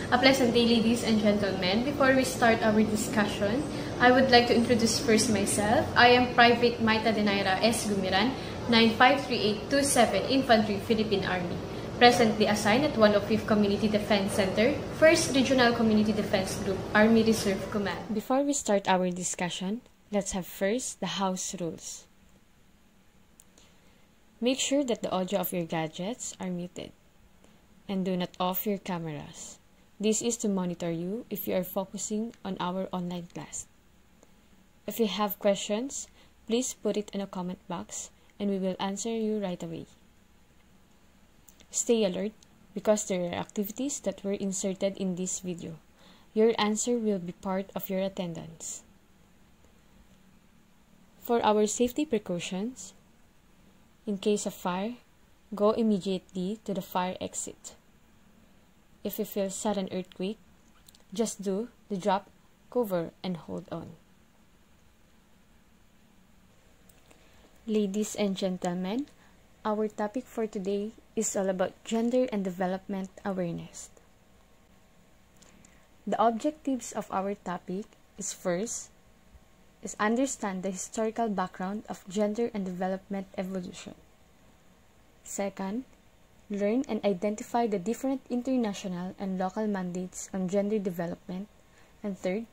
A pleasant day, ladies and gentlemen. Before we start our discussion, I would like to introduce first myself. I am Private Maita Denaira S. Gumiran, 953827 Infantry, Philippine Army. Presently assigned at 105th Community Defense Center, 1st Regional Community Defense Group, Army Reserve Command. Before we start our discussion, let's have first the house rules. Make sure that the audio of your gadgets are muted and do not off your cameras. This is to monitor you if you are focusing on our online class. If you have questions, please put it in a comment box and we will answer you right away. Stay alert because there are activities that were inserted in this video. Your answer will be part of your attendance. For our safety precautions, in case of fire, go immediately to the fire exit. If you feel sudden earthquake, just do the drop, cover, and hold on. Ladies and gentlemen, our topic for today is all about gender and development awareness. The objectives of our topic is first, is understand the historical background of gender and development evolution. Second, learn and identify the different international and local mandates on gender development. And third,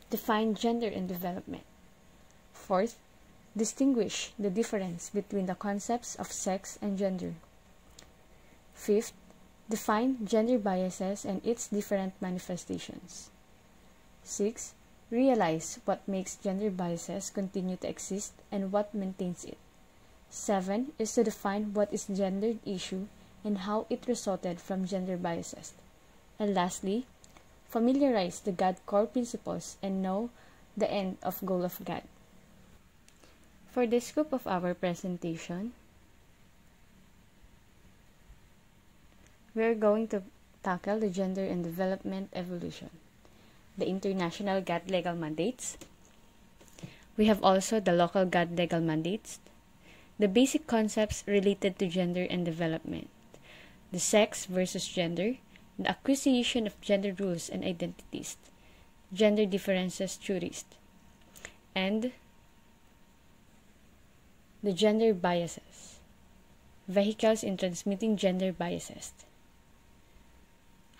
define gender and development. Fourth, distinguish the difference between the concepts of sex and gender. Fifth, define gender biases and its different manifestations. Sixth, realize what makes gender biases continue to exist and what maintains it. 7 is to define what is gendered issue and how it resulted from gender biases. And lastly, familiarize the GAD core principles and know the end of goal of GAD. For the scope of our presentation, we are going to tackle the gender and development evolution, the international GAD legal mandates. We have also the local GAD legal mandates, the basic concepts related to gender and development, the sex versus gender, the acquisition of gender rules and identities, gender differences theories, and the gender biases, vehicles in transmitting gender biases,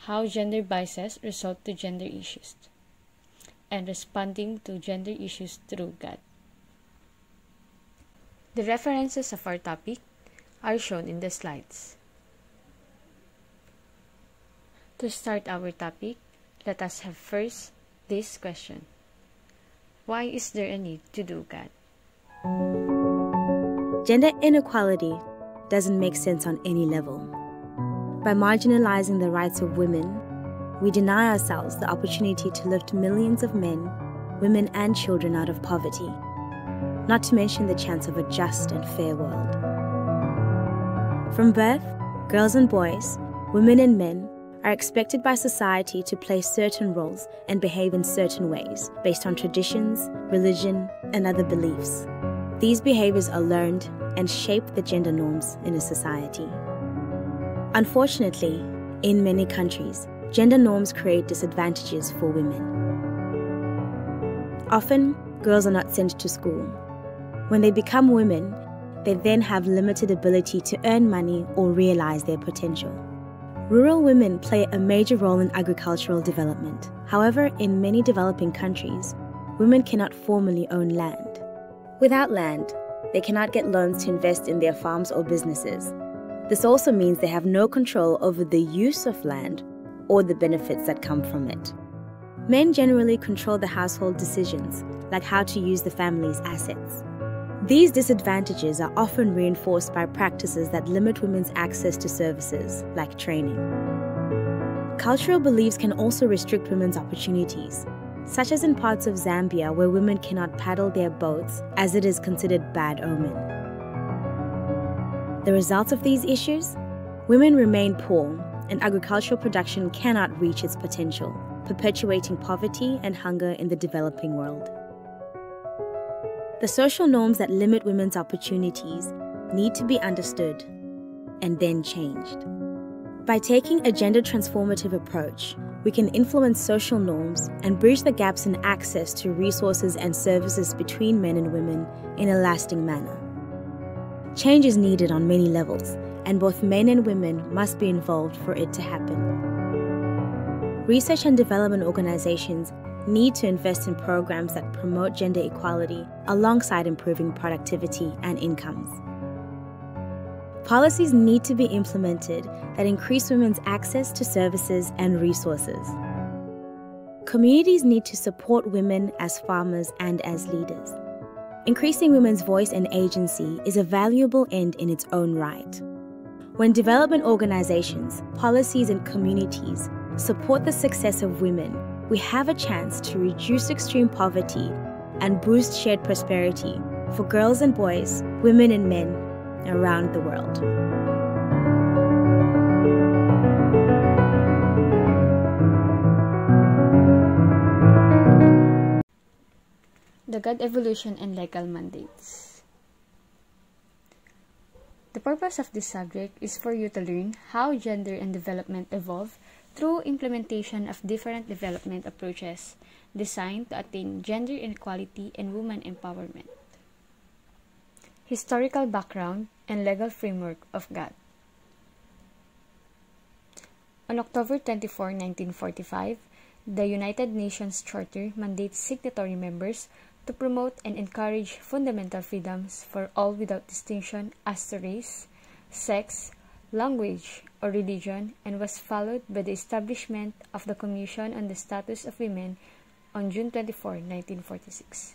how gender biases result to gender issues, and responding to gender issues through GAD. The references of our topic are shown in the slides. To start our topic, let us have first this question. Why is there a need to do GAD? Gender inequality doesn't make sense on any level. By marginalizing the rights of women, we deny ourselves the opportunity to lift millions of men, women, and children out of poverty, not to mention the chance of a just and fair world. From birth, girls and boys, women and men are expected by society to play certain roles and behave in certain ways based on traditions, religion, and other beliefs. These behaviors are learned and shape the gender norms in a society. Unfortunately, in many countries, gender norms create disadvantages for women. Often, girls are not sent to school. When they become women, they then have limited ability to earn money or realize their potential. Rural women play a major role in agricultural development. However, in many developing countries, women cannot formally own land. Without land, they cannot get loans to invest in their farms or businesses. This also means they have no control over the use of land or the benefits that come from it. Men generally control the household decisions, like how to use the family's assets. These disadvantages are often reinforced by practices that limit women's access to services, like training. Cultural beliefs can also restrict women's opportunities, such as in parts of Zambia where women cannot paddle their boats as it is considered bad omen. The results of these issues? Women remain poor and agricultural production cannot reach its potential, perpetuating poverty and hunger in the developing world. The social norms that limit women's opportunities need to be understood and then changed. By taking a gender transformative approach, we can influence social norms and bridge the gaps in access to resources and services between men and women in a lasting manner. Change is needed on many levels, and both men and women must be involved for it to happen. Research and development organizations need to invest in programs that promote gender equality alongside improving productivity and incomes. Policies need to be implemented that increase women's access to services and resources. Communities need to support women as farmers and as leaders. Increasing women's voice and agency is a valuable end in its own right. When development organizations, policies, and communities support the success of women, we have a chance to reduce extreme poverty and boost shared prosperity for girls and boys, women and men around the world. The God Evolution and Legal Mandates. The purpose of this subject is for you to learn how gender and development evolve through implementation of different development approaches designed to attain gender inequality and women empowerment. Historical background and legal framework of GATT. On October 24, 1945, the United Nations Charter mandates signatory members to promote and encourage fundamental freedoms for all without distinction as to race, sex, language, or religion, and was followed by the establishment of the Commission on the Status of Women on June 24, 1946.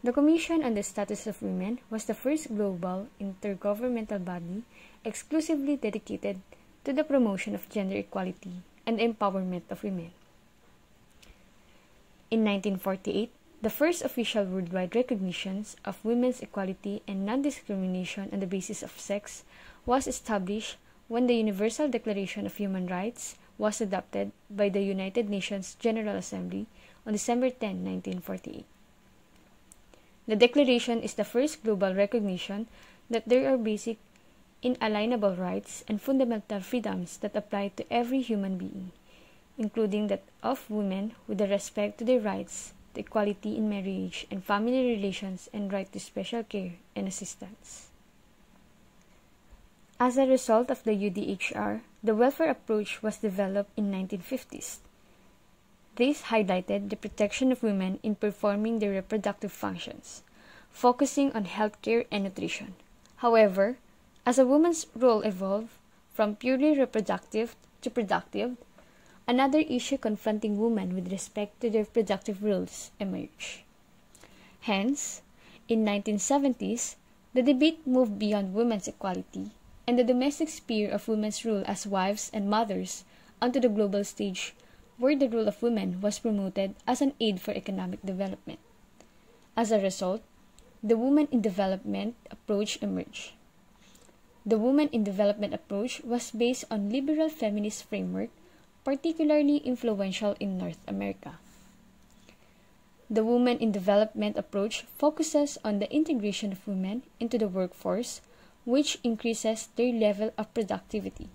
The Commission on the Status of Women was the first global intergovernmental body exclusively dedicated to the promotion of gender equality and the empowerment of women. In 1948, the first official worldwide recognition of women's equality and non-discrimination on the basis of sex was established when the Universal Declaration of Human Rights was adopted by the United Nations General Assembly on December 10, 1948. The Declaration is the first global recognition that there are basic, inalienable rights and fundamental freedoms that apply to every human being, including that of women with respect to their rights, to equality in marriage and family relations, and right to special care and assistance. As a result of the UDHR, the welfare approach was developed in 1950s. This highlighted the protection of women in performing their reproductive functions, focusing on healthcare and nutrition. However, as a woman's role evolved from purely reproductive to productive, another issue confronting women with respect to their productive roles emerged. Hence, in 1970s, the debate moved beyond women's equality and the domestic sphere of women's role as wives and mothers onto the global stage, where the role of women was promoted as an aid for economic development. As a result, the Women in Development approach emerged. The Women in Development approach was based on liberal feminist framework, particularly influential in North America. The Women in Development approach focuses on the integration of women into the workforce, which increases their level of productivity,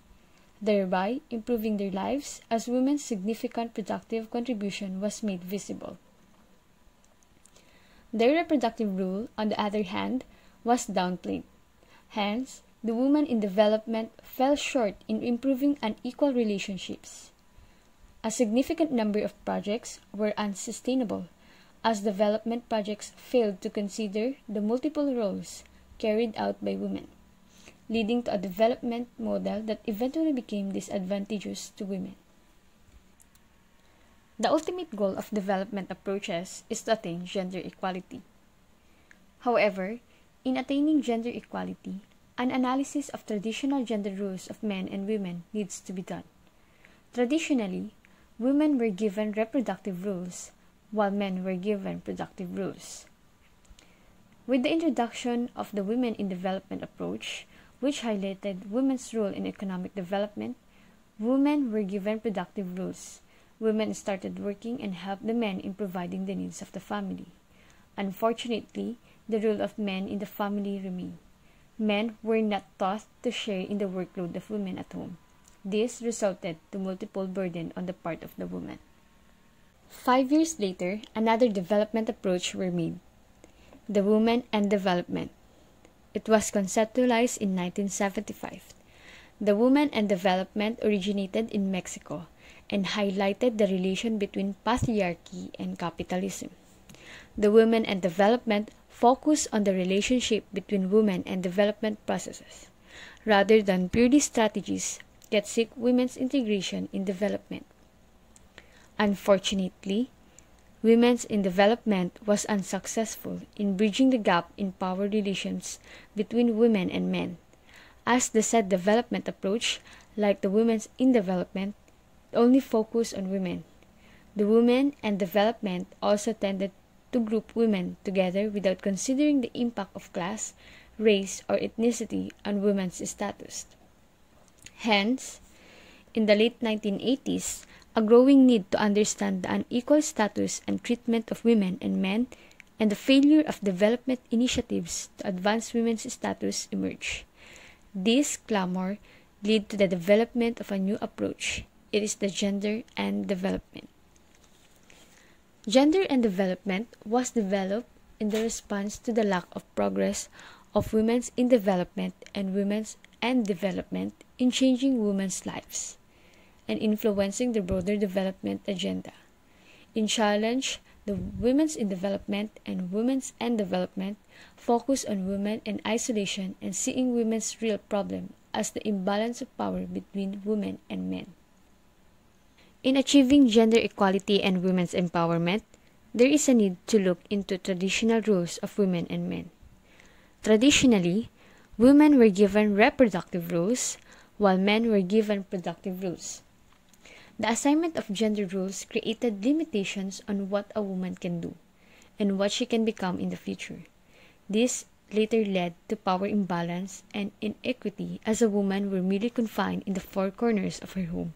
thereby improving their lives as women's significant productive contribution was made visible. Their reproductive role, on the other hand, was downplayed. Hence, the Women in Development fell short in improving unequal relationships. A significant number of projects were unsustainable, as development projects failed to consider the multiple roles carried out by women, leading to a development model that eventually became disadvantageous to women. The ultimate goal of development approaches is to attain gender equality. However, in attaining gender equality, an analysis of traditional gender roles of men and women needs to be done. Traditionally, women were given reproductive roles, while men were given productive roles. With the introduction of the Women in Development approach, which highlighted women's role in economic development, women were given productive roles. Women started working and helped the men in providing the needs of the family. Unfortunately, the role of men in the family remained. Men were not taught to share in the workload of women at home. This resulted to multiple burden on the part of the woman. 5 years later, another development approach were made, the Women and Development. It was conceptualized in 1975. The Women and Development originated in Mexico and highlighted the relation between patriarchy and capitalism. The Women and Development focused on the relationship between women and development processes, rather than purely strategies that seek women's integration in development. Unfortunately, Women's in Development was unsuccessful in bridging the gap in power relations between women and men, as the said development approach, like the Women's in Development, only focused on women. The Women and Development also tended to group women together without considering the impact of class, race, or ethnicity on women's status. Hence, in the late 1980s, a growing need to understand the unequal status and treatment of women and men and the failure of development initiatives to advance women's status emerged. This clamor led to the development of a new approach. It is the Gender and Development. Gender and Development was developed in the response to the lack of progress of women's in development and women's and development in changing women's lives and influencing the broader development agenda. In challenge, the Women's in Development and Women's and Development focus on women in isolation and seeing women's real problem as the imbalance of power between women and men. In achieving gender equality and women's empowerment, there is a need to look into traditional roles of women and men. Traditionally, women were given reproductive roles, while men were given productive roles. The assignment of gender roles created limitations on what a woman can do and what she can become in the future. This later led to power imbalance and inequity, as a woman were merely confined in the four corners of her home,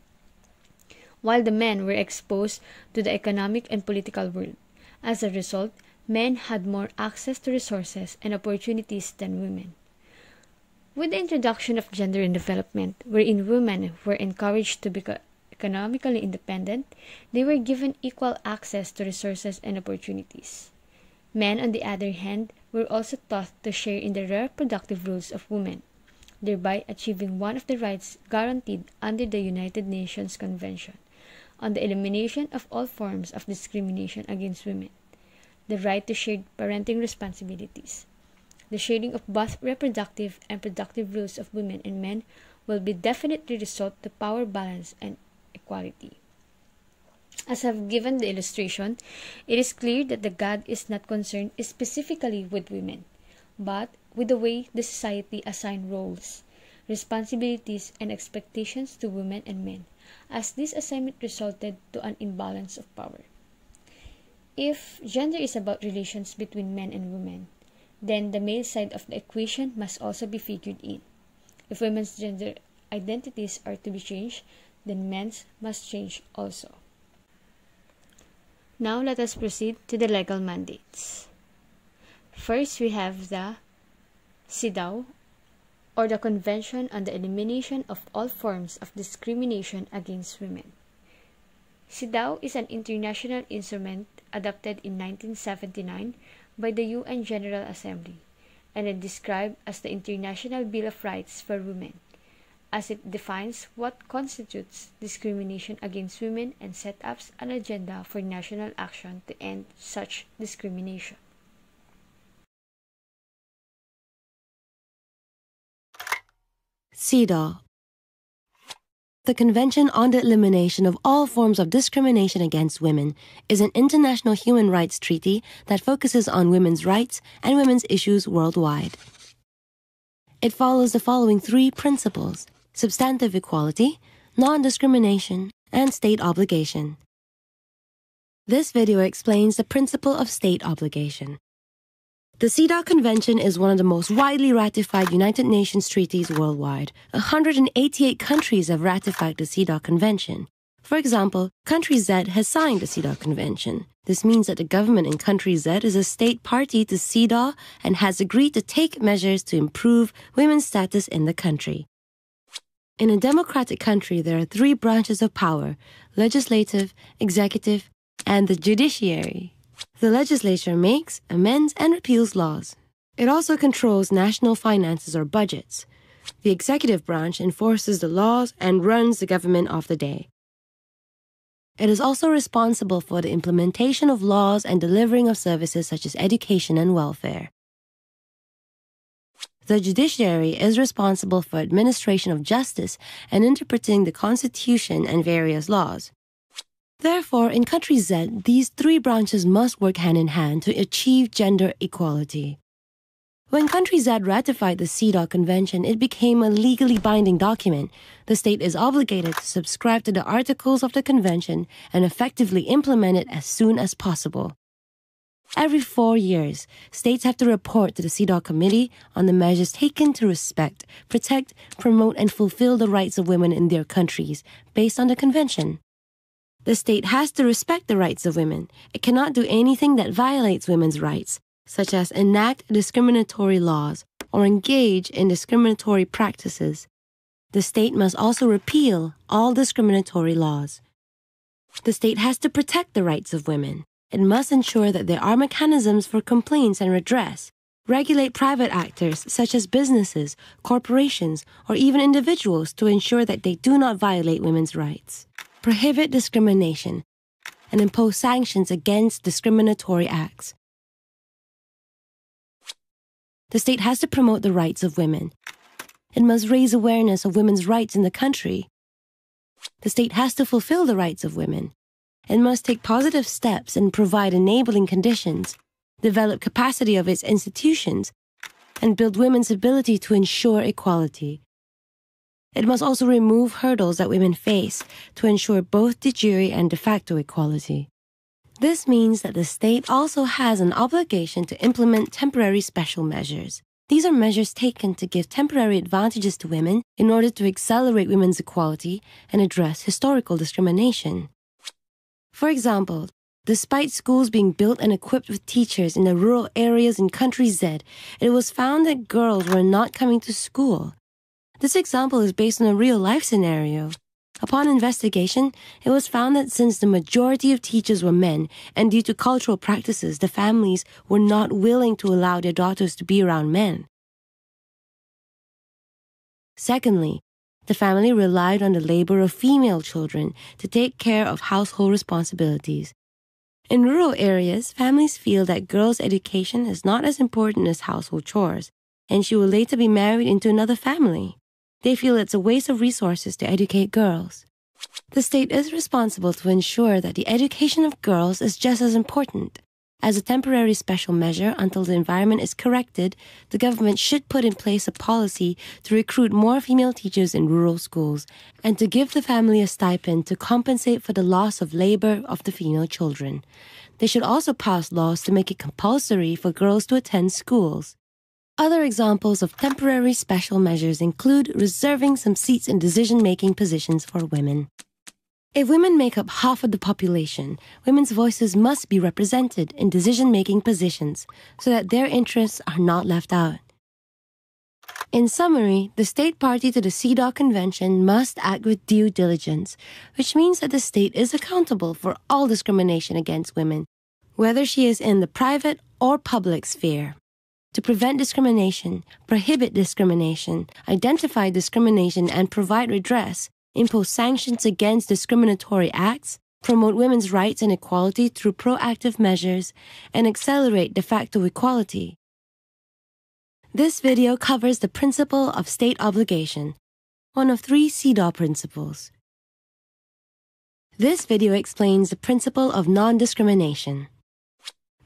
while the men were exposed to the economic and political world. As a result, men had more access to resources and opportunities than women. With the introduction of gender and development, wherein women were encouraged to become economically independent, they were given equal access to resources and opportunities. Men, on the other hand, were also taught to share in the reproductive roles of women, thereby achieving one of the rights guaranteed under the United Nations Convention on the Elimination of All Forms of Discrimination Against Women, the right to shared parenting responsibilities. The sharing of both reproductive and productive roles of women and men will be definitely result to power balance and equality. As I've given the illustration, it is clear that the God is not concerned specifically with women, but with the way the society assign roles, responsibilities, and expectations to women and men, as this assignment resulted to an imbalance of power. If gender is about relations between men and women, then the male side of the equation must also be figured in. If women's gender identities are to be changed, then men's must change also. Now let us proceed to the legal mandates. First, we have the CEDAW, or the Convention on the Elimination of All Forms of Discrimination Against Women. CEDAW is an international instrument adopted in 1979 by the UN General Assembly, and is described as the International Bill of Rights for Women, as it defines what constitutes discrimination against women and sets up an agenda for national action to end such discrimination. CEDAW, the Convention on the Elimination of All Forms of Discrimination Against Women, is an international human rights treaty that focuses on women's rights and women's issues worldwide. It follows the following three principles: substantive equality, non-discrimination, and state obligation. This video explains the principle of state obligation. The CEDAW Convention is one of the most widely ratified United Nations treaties worldwide. 188 countries have ratified the CEDAW Convention. For example, country Z has signed the CEDAW Convention. This means that the government in country Z is a state party to CEDAW and has agreed to take measures to improve women's status in the country. In a democratic country, there are three branches of power: legislative, executive, and the judiciary. The legislature makes, amends, and repeals laws. It also controls national finances or budgets. The executive branch enforces the laws and runs the government of the day. It is also responsible for the implementation of laws and delivering of services such as education and welfare. The judiciary is responsible for administration of justice and interpreting the Constitution and various laws. Therefore, in Country Z, these three branches must work hand in hand to achieve gender equality. When Country Z ratified the CEDAW Convention, it became a legally binding document. The state is obligated to subscribe to the articles of the convention and effectively implement it as soon as possible. Every 4 years, states have to report to the CEDAW Committee on the measures taken to respect, protect, promote, and fulfill the rights of women in their countries based on the convention. The state has to respect the rights of women. It cannot do anything that violates women's rights, such as enact discriminatory laws or engage in discriminatory practices. The state must also repeal all discriminatory laws. The state has to protect the rights of women. It must ensure that there are mechanisms for complaints and redress, regulate private actors such as businesses, corporations, or even individuals to ensure that they do not violate women's rights, prohibit discrimination, and impose sanctions against discriminatory acts. The state has to promote the rights of women. It must raise awareness of women's rights in the country. The state has to fulfill the rights of women. It must take positive steps and provide enabling conditions, develop capacity of its institutions, and build women's ability to ensure equality. It must also remove hurdles that women face to ensure both de jure and de facto equality. This means that the state also has an obligation to implement temporary special measures. These are measures taken to give temporary advantages to women in order to accelerate women's equality and address historical discrimination. For example, despite schools being built and equipped with teachers in the rural areas in Country Z, it was found that girls were not coming to school. This example is based on a real-life scenario. Upon investigation, it was found that since the majority of teachers were men, and due to cultural practices, the families were not willing to allow their daughters to be around men. Secondly, the family relied on the labor of female children to take care of household responsibilities. In rural areas, families feel that girls' education is not as important as household chores, and she will later be married into another family. They feel it's a waste of resources to educate girls. The state is responsible to ensure that the education of girls is just as important. As a temporary special measure until the environment is corrected, the government should put in place a policy to recruit more female teachers in rural schools and to give the family a stipend to compensate for the loss of labor of the female children. They should also pass laws to make it compulsory for girls to attend schools. Other examples of temporary special measures include reserving some seats in decision-making positions for women. If women make up half of the population, women's voices must be represented in decision-making positions so that their interests are not left out. In summary, the state party to the CEDAW Convention must act with due diligence, which means that the state is accountable for all discrimination against women, whether she is in the private or public sphere. To prevent discrimination, prohibit discrimination, identify discrimination and provide redress, impose sanctions against discriminatory acts, promote women's rights and equality through proactive measures, and accelerate de facto equality. This video covers the principle of state obligation, one of 3 CEDAW principles. This video explains the principle of non-discrimination.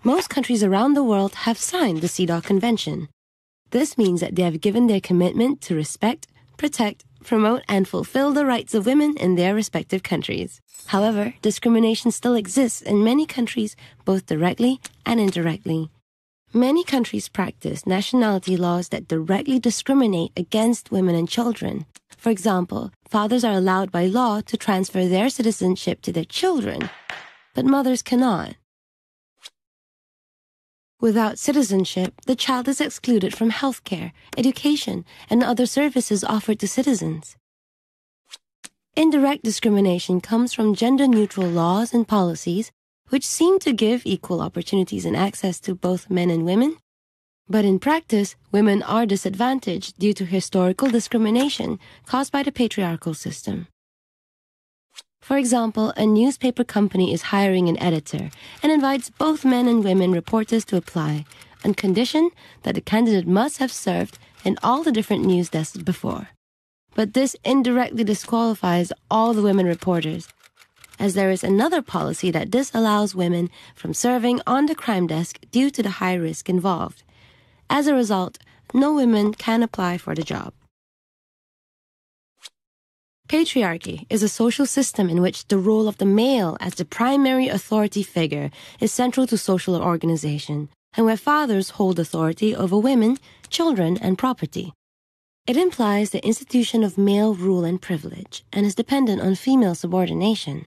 Most countries around the world have signed the CEDAW Convention. This means that they have given their commitment to respect, protect, promote, and fulfill the rights of women in their respective countries. However, discrimination still exists in many countries, both directly and indirectly. Many countries practice nationality laws that directly discriminate against women and children. For example, fathers are allowed by law to transfer their citizenship to their children, but mothers cannot. Without citizenship, the child is excluded from healthcare, education, and other services offered to citizens. Indirect discrimination comes from gender-neutral laws and policies which seem to give equal opportunities and access to both men and women. But in practice, women are disadvantaged due to historical discrimination caused by the patriarchal system. For example, a newspaper company is hiring an editor and invites both men and women reporters to apply, on condition that the candidate must have served in all the different news desks before. But this indirectly disqualifies all the women reporters, as there is another policy that disallows women from serving on the crime desk due to the high risk involved. As a result, no women can apply for the job. Patriarchy is a social system in which the role of the male as the primary authority figure is central to social organization, and where fathers hold authority over women, children, and property. It implies the institution of male rule and privilege, and is dependent on female subordination.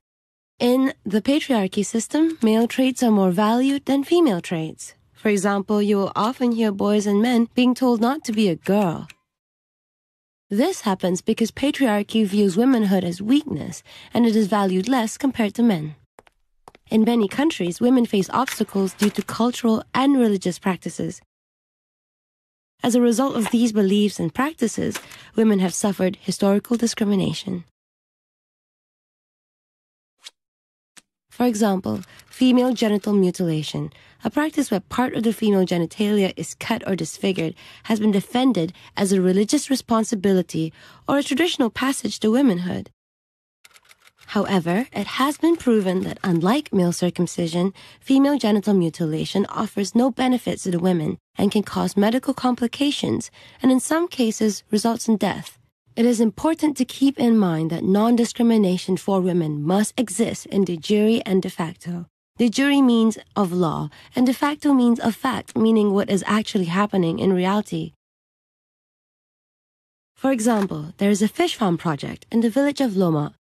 In the patriarchy system, male traits are more valued than female traits. For example, you will often hear boys and men being told not to be a girl. This happens because patriarchy views womanhood as weakness, and it is valued less compared to men. In many countries, women face obstacles due to cultural and religious practices. As a result of these beliefs and practices, women have suffered historical discrimination. For example, female genital mutilation, a practice where part of the female genitalia is cut or disfigured, has been defended as a religious responsibility or a traditional passage to womanhood. However, it has been proven that unlike male circumcision, female genital mutilation offers no benefits to the women and can cause medical complications and in some cases results in death. It is important to keep in mind that non-discrimination for women must exist in de jure and de facto. De jure means of law, and de facto means of fact, meaning what is actually happening in reality. For example, there is a fish farm project in the village of Loma.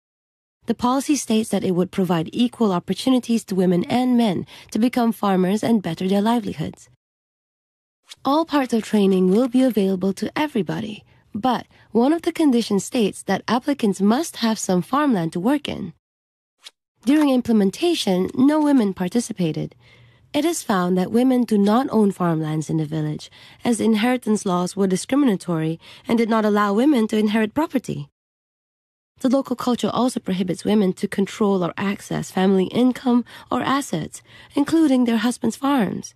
The policy states that it would provide equal opportunities to women and men to become farmers and better their livelihoods. All parts of training will be available to everybody, but one of the conditions states that applicants must have some farmland to work in. During implementation, no women participated. It is found that women do not own farmlands in the village, as inheritance laws were discriminatory and did not allow women to inherit property. The local culture also prohibits women to control or access family income or assets, including their husbands' farms.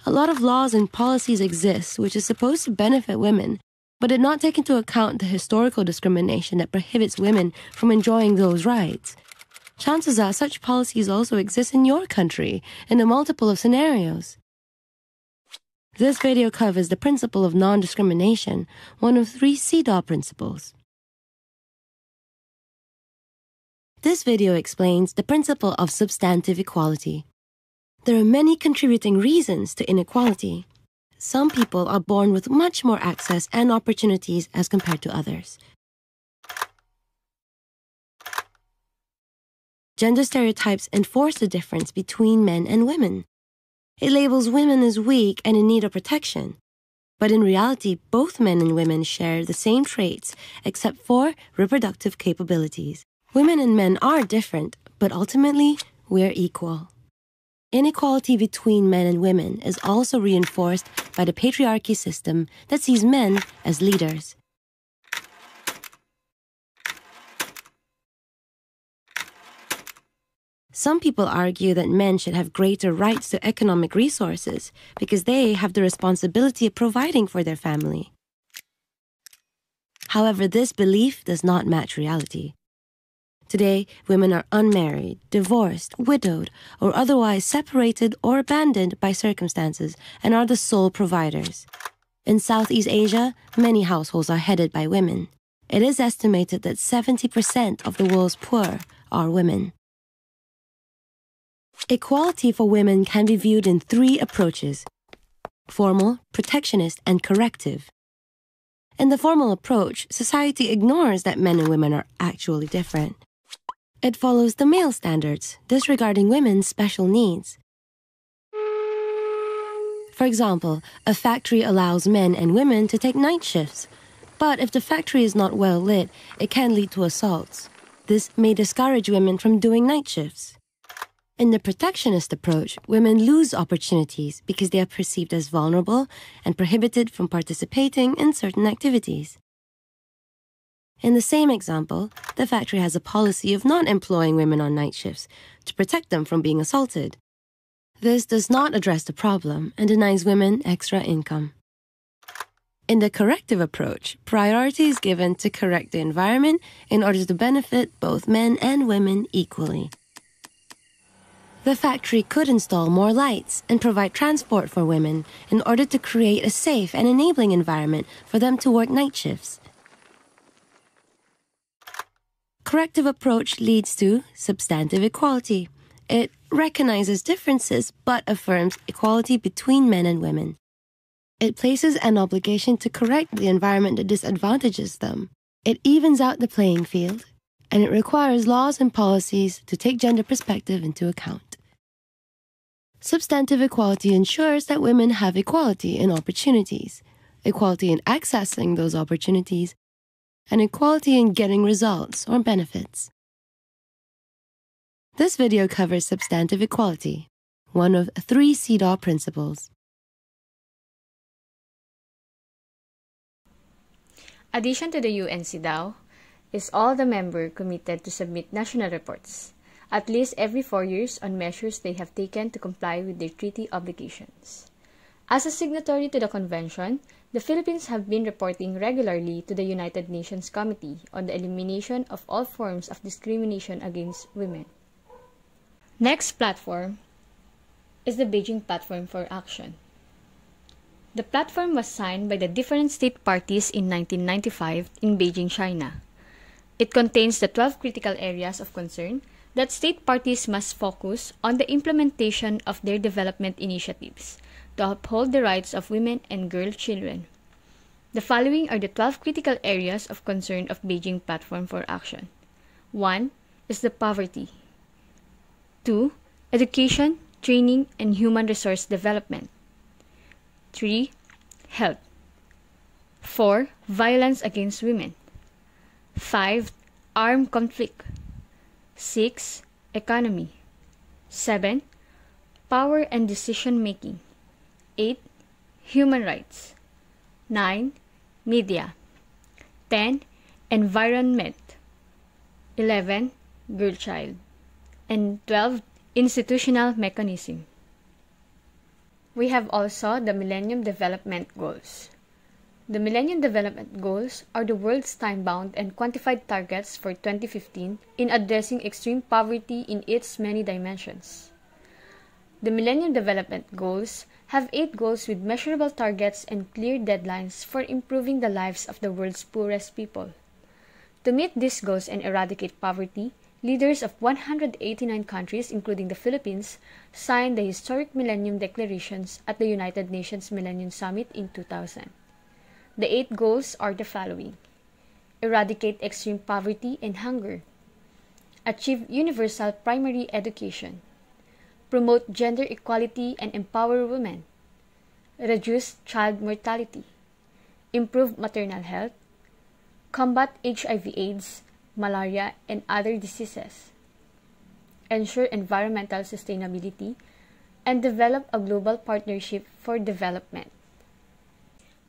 A lot of laws and policies exist which is supposed to benefit women, but did not take into account the historical discrimination that prohibits women from enjoying those rights. Chances are such policies also exist in your country in a multiple of scenarios. This video covers the principle of non-discrimination, one of 3 CEDAW principles. This video explains the principle of substantive equality. There are many contributing reasons to inequality. Some people are born with much more access and opportunities as compared to others. Gender stereotypes enforce the difference between men and women. It labels women as weak and in need of protection. But in reality, both men and women share the same traits except for reproductive capabilities. Women and men are different, but ultimately, we're equal. Inequality between men and women is also reinforced by the patriarchy system that sees men as leaders. Some people argue that men should have greater rights to economic resources because they have the responsibility of providing for their family. However, this belief does not match reality. Today, women are unmarried, divorced, widowed, or otherwise separated or abandoned by circumstances and are the sole providers. In Southeast Asia, many households are headed by women. It is estimated that 70% of the world's poor are women. Equality for women can be viewed in 3 approaches: formal, protectionist, and corrective. In the formal approach, society ignores that men and women are actually different. It follows the male standards, disregarding women's special needs. For example, a factory allows men and women to take night shifts, But if the factory is not well lit, it can lead to assaults. This may discourage women from doing night shifts. In the protectionist approach, women lose opportunities because they are perceived as vulnerable and prohibited from participating in certain activities. In the same example, the factory has a policy of not employing women on night shifts to protect them from being assaulted. This does not address the problem and denies women extra income. In the corrective approach, priority is given to correct the environment in order to benefit both men and women equally. The factory could install more lights and provide transport for women in order to create a safe and enabling environment for them to work night shifts. Corrective approach leads to substantive equality. It recognizes differences but affirms equality between men and women. It places an obligation to correct the environment that disadvantages them. It evens out the playing field, and it requires laws and policies to take gender perspective into account. Substantive equality ensures that women have equality in opportunities, equality in accessing those opportunities, and equality in getting results or benefits. This video covers substantive equality, one of 3 CEDAW principles. Addition to the UN CEDAW is all the members committed to submit national reports, at least every 4 years, on measures they have taken to comply with their treaty obligations. As a signatory to the convention, the Philippines have been reporting regularly to the United Nations Committee on the Elimination of All Forms of Discrimination Against Women. Next platform is the Beijing Platform for Action. The platform was signed by the different state parties in 1995 in Beijing, China. It contains the 12 critical areas of concern that state parties must focus on the implementation of their development initiatives to uphold the rights of women and girl children. The following are the 12 critical areas of concern of Beijing Platform for Action. 1 is the poverty. 2. Education, training, and human resource development. 3. Health. 4. Violence against women. 5. Armed conflict. 6. Economy. 7. Power and decision making. 8. Human rights. 9. Media. 10. Environment. 11. Girl child. And 12. Institutional mechanism. We have also the Millennium Development Goals. The Millennium Development Goals are the world's time-bound and quantified targets for 2015 in addressing extreme poverty in its many dimensions. The Millennium Development Goals have 8 goals with measurable targets and clear deadlines for improving the lives of the world's poorest people. To meet these goals and eradicate poverty, leaders of 189 countries, including the Philippines, signed the historic Millennium Declarations at the United Nations Millennium Summit in 2000. The 8 goals are the following: eradicate extreme poverty and hunger, achieve universal primary education, promote gender equality and empower women, reduce child mortality, improve maternal health, combat HIV/AIDS, malaria, and other diseases, ensure environmental sustainability, and develop a global partnership for development.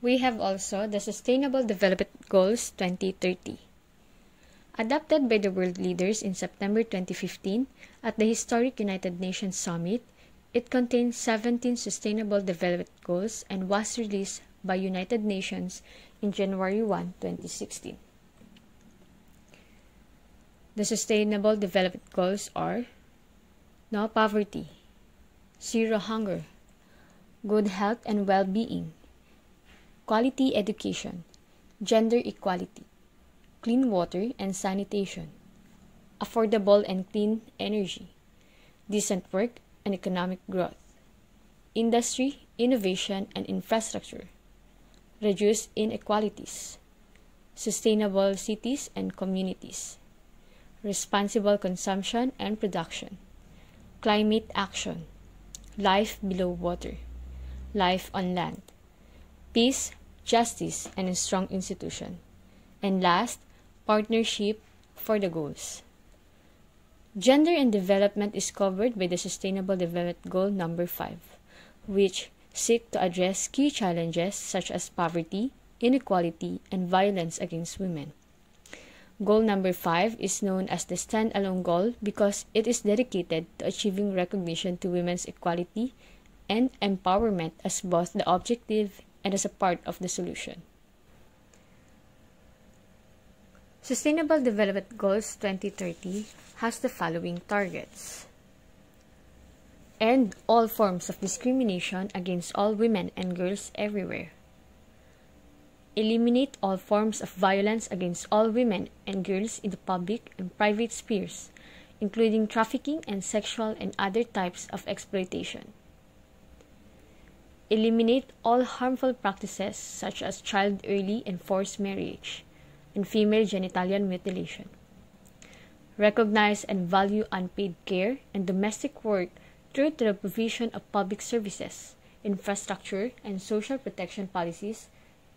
We have also the Sustainable Development Goals 2030. Adopted by the world leaders in September 2015 at the historic United Nations Summit, it contains 17 Sustainable Development Goals and was released by United Nations in January 1, 2016. The Sustainable Development Goals are: no poverty, zero hunger, good health and well-being, quality education, gender equality, clean water and sanitation, affordable and clean energy, decent work and economic growth, industry, innovation and infrastructure, reduce inequalities, sustainable cities and communities, responsible consumption and production, climate action, life below water, life on land, peace, justice, and a strong institution. And last, partnership for the goals. Gender and development is covered by the Sustainable Development Goal number 5, which seek to address key challenges such as poverty, inequality, and violence against women. Goal number 5 is known as the standalone goal because it is dedicated to achieving recognition to women's equality and empowerment as both the objective and as a part of the solution. Sustainable Development Goals 2030 has the following targets. End all forms of discrimination against all women and girls everywhere. Eliminate all forms of violence against all women and girls in the public and private spheres, including trafficking and sexual and other types of exploitation. Eliminate all harmful practices such as child early and forced marriage and female genitalian mutilation. Recognize and value unpaid care and domestic work through the provision of public services, infrastructure, and social protection policies,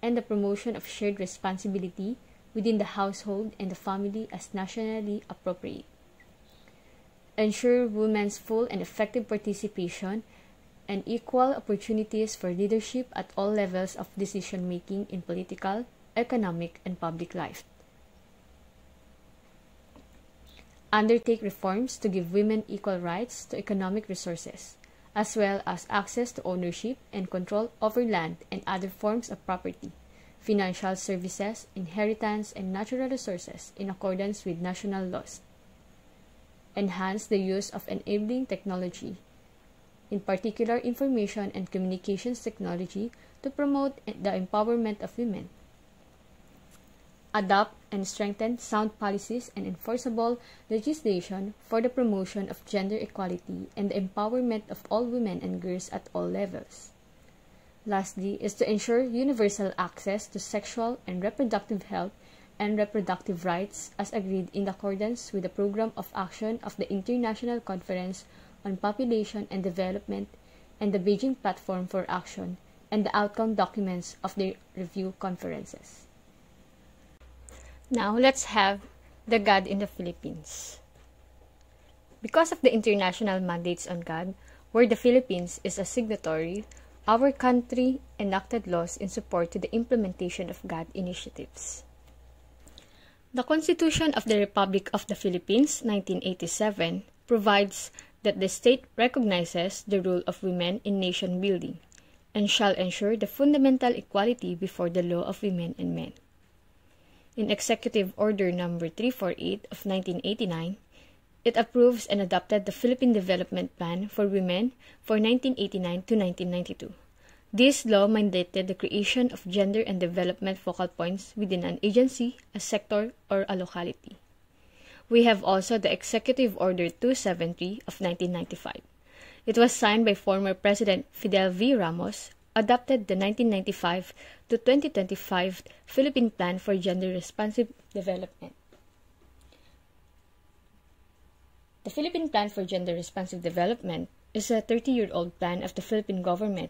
and the promotion of shared responsibility within the household and the family as nationally appropriate. Ensure women's full and effective participation and equal opportunities for leadership at all levels of decision-making in political, economic, and public life. Undertake reforms to give women equal rights to economic resources, as well as access to ownership and control over land and other forms of property, financial services, inheritance, and natural resources in accordance with national laws. Enhance the use of enabling technology, in particular information and communications technology, to promote the empowerment of women. Adopt and strengthen sound policies and enforceable legislation for the promotion of gender equality and the empowerment of all women and girls at all levels. Lastly, is to ensure universal access to sexual and reproductive health and reproductive rights as agreed in accordance with the Program of Action of the International Conference on Population and Development and the Beijing Platform for Action and the outcome documents of the review conferences. Now, let's have the GAD in the Philippines. Because of the international mandates on GAD, where the Philippines is a signatory, our country enacted laws in support to the implementation of GAD initiatives. The Constitution of the Republic of the Philippines, 1987, provides that the state recognizes the role of women in nation building and shall ensure the fundamental equality before the law of women and men. In Executive Order No. 348 of 1989, it approves and adopted the Philippine Development Plan for Women for 1989 to 1992. This law mandated the creation of gender and development focal points within an agency, a sector, or a locality. We have also the Executive Order 273 of 1995. It was signed by former President Fidel V. Ramos, adopted the 1995 to 2025 Philippine Plan for Gender Responsive Development. The Philippine Plan for Gender Responsive Development is a 30-year-old plan of the Philippine government.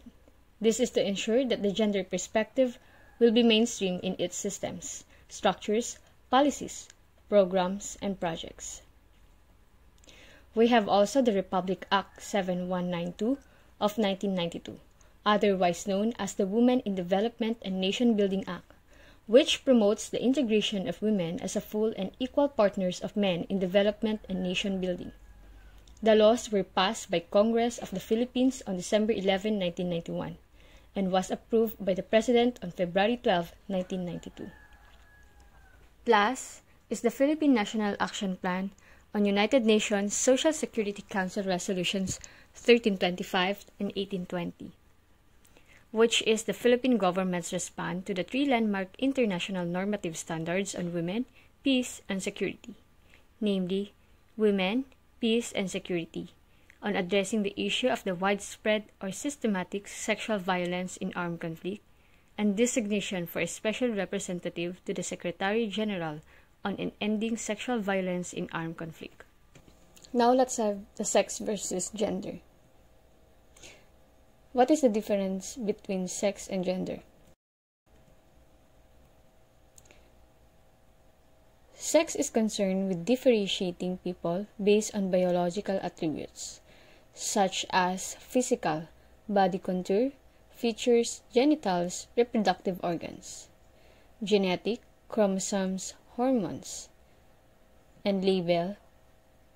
This is to ensure that the gender perspective will be mainstream in its systems, structures, policies, programs, and projects. We have also the Republic Act 7192 of 1992, otherwise known as the Women in Development and Nation Building Act, which promotes the integration of women as a full and equal partners of men in development and nation building. The laws were passed by Congress of the Philippines on December 11, 1991, and was approved by the President on February 12, 1992. Plus is the Philippine National Action Plan on United Nations Social Security Council Resolutions 1325 and 1820, which is the Philippine government's response to the three landmark international normative standards on women, peace, and security, namely, Women, Peace, and Security, on addressing the issue of the widespread or systematic sexual violence in armed conflict, and designation for a special representative to the Secretary General on ending sexual violence in armed conflict. Now let's have the sex versus gender. What is the difference between sex and gender? Sex is concerned with differentiating people based on biological attributes, such as physical, body contour, features, genitals, reproductive organs, genetic, chromosomes, hormones, and label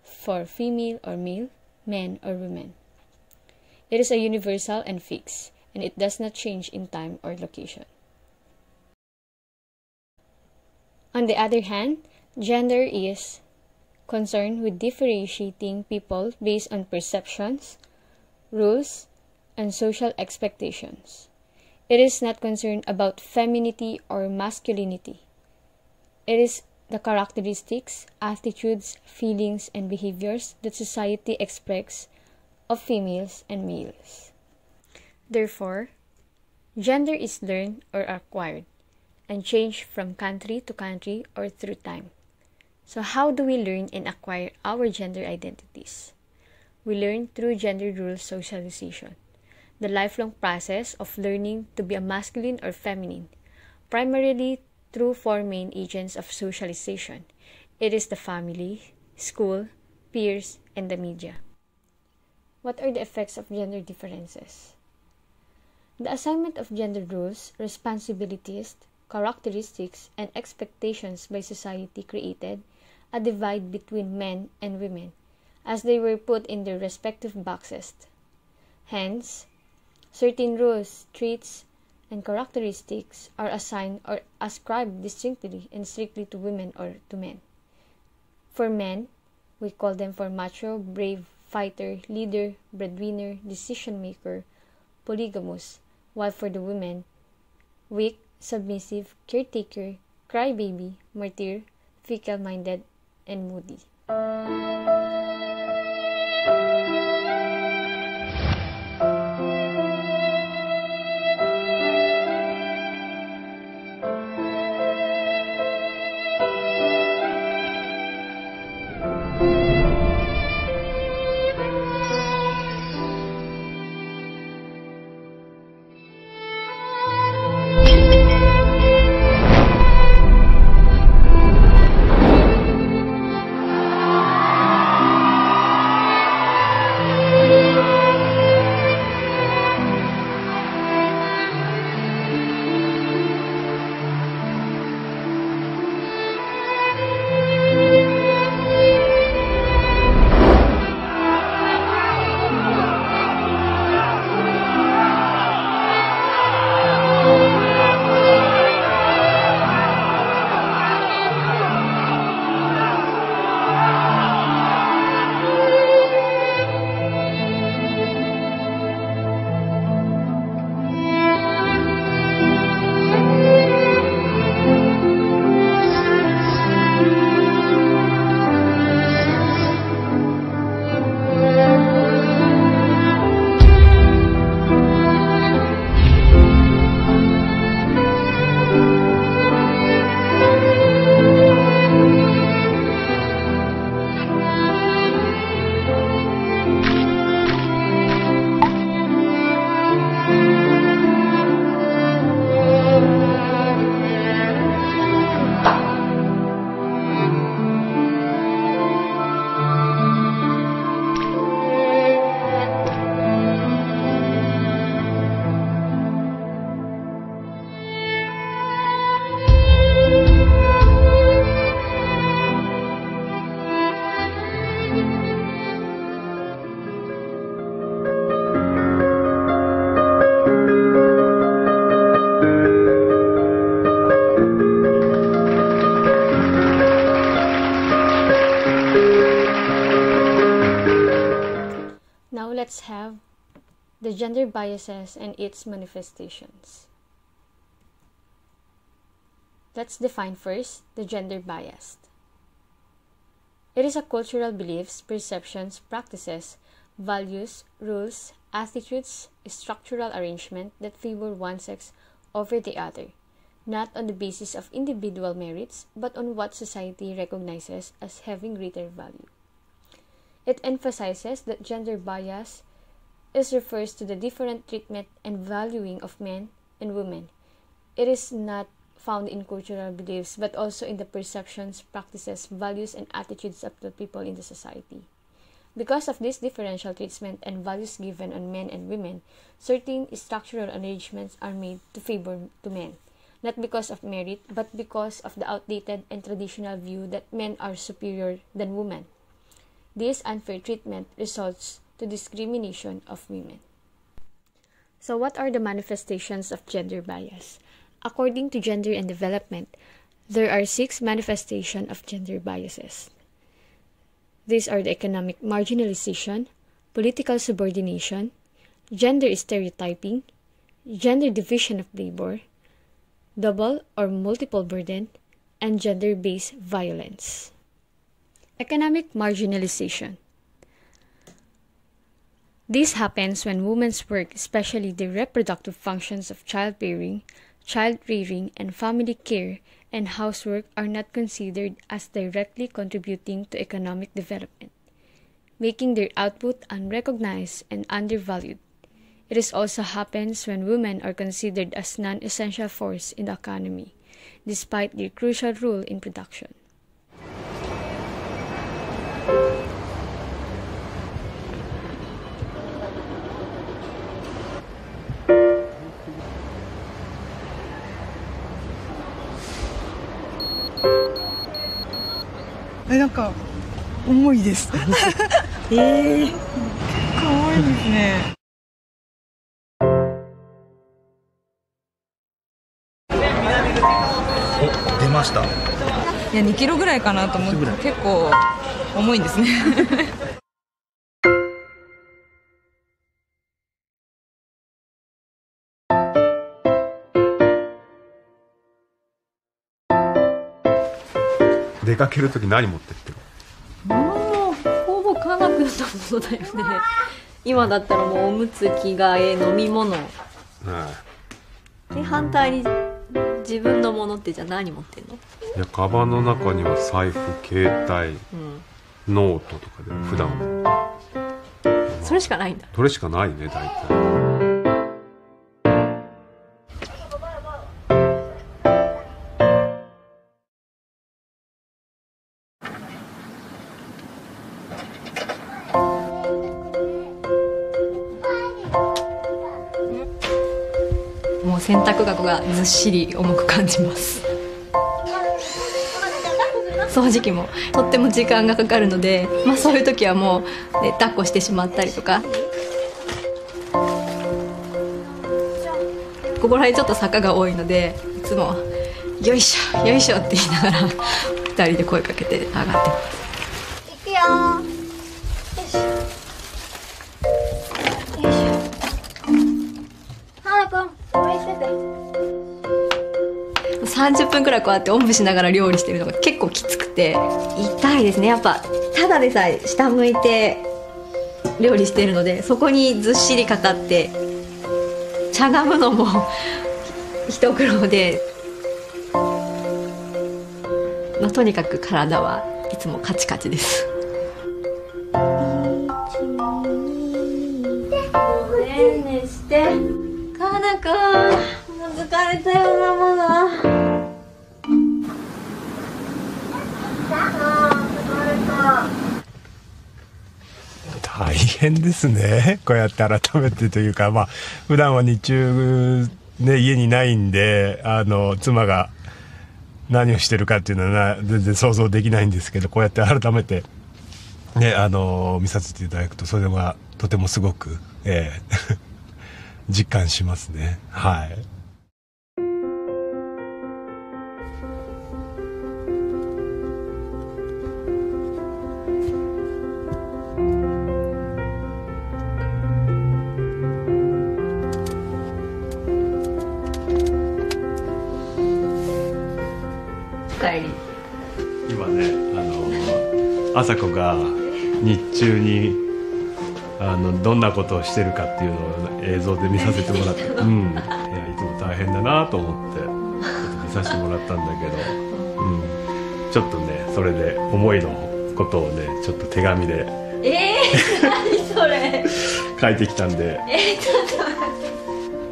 for female or male, men or women. It is a universal and fixed, and it does not change in time or location. On the other hand, gender is concerned with differentiating people based on perceptions, rules, and social expectations. It is not concerned about femininity or masculinity. It is the characteristics, attitudes, feelings, and behaviors that society expects of females and males. Therefore, gender is learned or acquired and change from country to country or through time. So how do we learn and acquire our gender identities? We learn through gender role socialization, the lifelong process of learning to be a masculine or feminine, primarily through four main agents of socialization. It is the family, school, peers, and the media. What are the effects of gender differences? The assignment of gender roles, responsibilities, characteristics, and expectations by society created a divide between men and women, as they were put in their respective boxes. Hence, certain roles, traits, and characteristics are assigned or ascribed distinctly and strictly to women or to men. For men, we call them for macho, brave, fighter, leader, breadwinner, decision maker, polygamous, while for the women, weak, submissive, caretaker, crybaby, martyr, fickle-minded, and moody. Now let's have the gender biases and its manifestations. Let's define first the gender bias. It is a cultural beliefs, perceptions, practices, values, rules, attitudes, structural arrangement that favor one sex over the other, not on the basis of individual merits, but on what society recognizes as having greater value. It emphasizes that gender bias refers to the different treatment and valuing of men and women. It is not found in cultural beliefs, but also in the perceptions, practices, values, and attitudes of the people in the society. Because of this differential treatment and values given on men and women, certain structural arrangements are made to favor to men, not because of merit, but because of the outdated and traditional view that men are superior than women. This unfair treatment results to discrimination of women. So what are the manifestations of gender bias? According to Gender and Development, there are 6 manifestations of gender biases. These are the economic marginalization, political subordination, gender stereotyping, gender division of labor, double or multiple burden, and gender-based violence. Economic marginalization. This happens when women's work, especially the reproductive functions of childbearing, child rearing, and family care and housework are not considered as directly contributing to economic development, making their output unrecognized and undervalued. It also happens when women are considered as non-essential force in the economy, despite their crucial role in production.なんか重いです。結構重いですね。お、出ました。いや、2キロぐらいかなと思って、結構重いんですね。出かけるとき何持ってってる？もうほぼ科学のものだよね。今だったらもうおむつ、着替え、飲み物。で反対に自分のものってじゃあ何持ってんの？いや、カバンの中には財布、携帯、ノートとかで普段、それしかないんだ。それしかないね、大体。もう洗濯籠がずっしり重く感じます。掃除機もとっても時間がかかるので、そういう時はもう、ね、抱っこしてしまったりとか、ここら辺ちょっと坂が多いのでいつも「よいしょよいしょ」って言いながら2人で声かけて上がってます。行くよー。よいしょよいしょ。はなくん30分くらいこうやっておんぶしながら料理してるのが結構きつくて痛いですね。やっぱただでさえ下向いて料理してるので、そこにずっしりかかってしゃがむのも一苦労で、とにかく体はいつもカチカチです。ねんねしてかなくん、もう疲れたよな、まだ。大変ですね。こうやって改めてというか、普段は日中ね、家にいないんで、妻が何をしてるかっていうのは全然想像できないんですけど、こうやって改めてね、見させていただくと、それはとてもすごく、実感しますね。はい。今ね、朝子が日中にどんなことをしてるかっていうのを映像で見させてもらって、いや、いつも大変だなと思ってちょっと見させてもらったんだけど、ちょっとね、それで思いのことをね、ちょっと手紙で何それ書いてきたんで、ちょっと待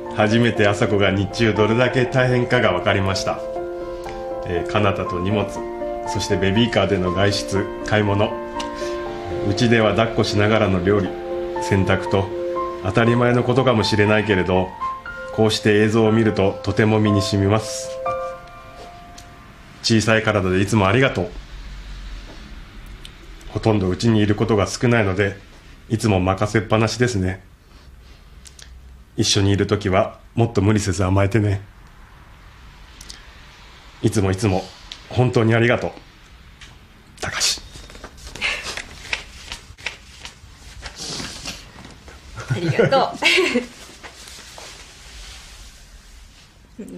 って、初めて朝子が日中どれだけ大変かが分かりました。彼方と荷物、そしてベビーカーでの外出、買い物、うちでは抱っこしながらの料理、洗濯と当たり前のことかもしれないけれど、こうして映像を見るととても身に染みます。小さい体でいつもありがとう。ほとんどうちにいることが少ないので、いつも任せっぱなしですね。一緒にいるときはもっと無理せず甘えてね。いつもいつも本当にありがとう。たかし。ありがとう。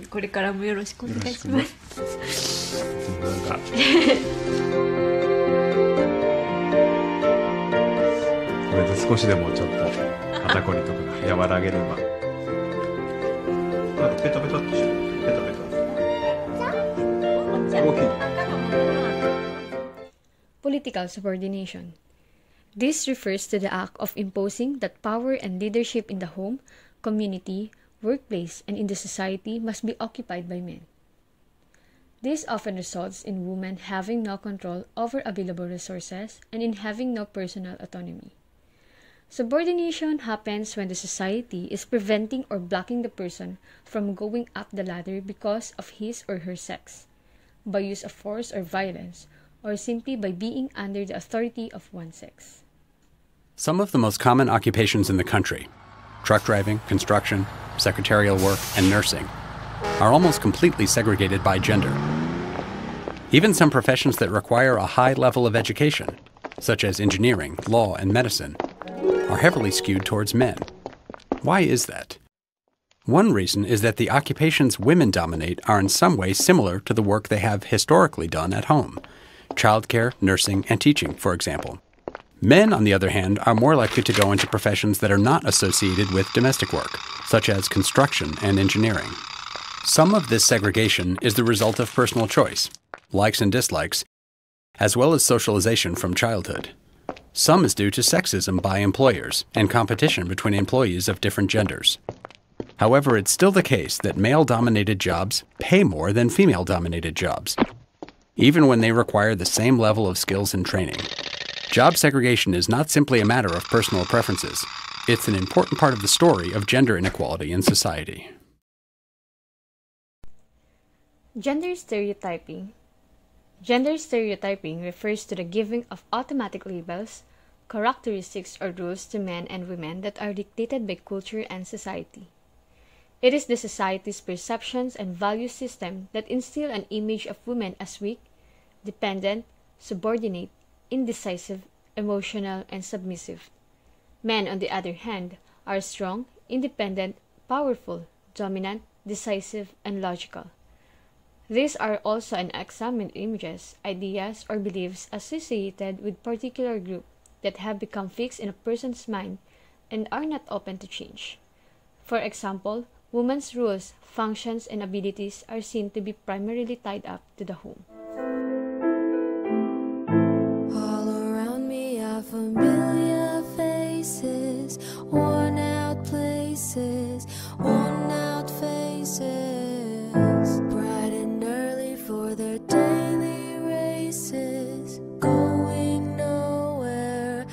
これからもよろしくお願いします。なんかこれで少しでもちょっと肩こりとかが和らげれば。あとペタペタってしよう。ペタペタ。大きい。Political subordination. This refers to the act of imposing that power and leadership in the home, community, workplace, and in the society must be occupied by men. This often results in women having no control over available resources and in having no personal autonomy. Subordination happens when the society is preventing or blocking the person from going up the ladder because of his or her sex, by use of force or violence, or simply by being under the authority of one sex. Some of the most common occupations in the country, truck driving, construction, secretarial work, and nursing, are almost completely segregated by gender. Even some professions that require a high level of education, such as engineering, law, and medicine, are heavily skewed towards men. Why is that? One reason is that the occupations women dominate are in some way similar to the work they have historically done at home: childcare, nursing, and teaching, for example. Men, on the other hand, are more likely to go into professions that are not associated with domestic work, such as construction and engineering. Some of this segregation is the result of personal choice, likes and dislikes, as well as socialization from childhood. Some is due to sexism by employers and competition between employees of different genders. However, it's still the case that male-dominated jobs pay more than female-dominated jobs, even when they require the same level of skills and training. Job segregation is not simply a matter of personal preferences. It's an important part of the story of gender inequality in society. Gender stereotyping. Gender stereotyping refers to the giving of automatic labels, characteristics, or rules to men and women that are dictated by culture and society. It is the society's perceptions and value system that instill an image of women as weak, dependent, subordinate, indecisive, emotional, and submissive. Men, on the other hand, are strong, independent, powerful, dominant, decisive, and logical. These are also unexamined images, ideas, or beliefs associated with particular group that have become fixed in a person's mind and are not open to change. For example, women's roles, functions, and abilities are seen to be primarily tied up to the home. All around me are familiar faces, worn out places, worn out faces, bright and early for their daily races, going nowhere,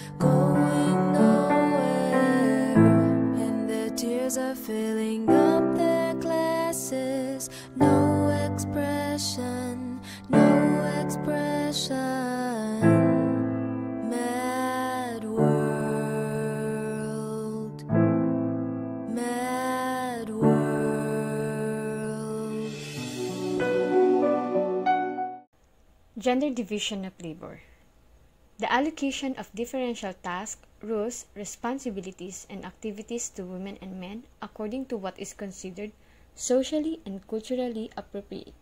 and their tears are filling up their glasses. No expression, no expression. Mad world, mad world. Gender division of labor. The allocation of differential tasks, roles, responsibilities, and activities to women and men according to what is considered socially and culturally appropriate.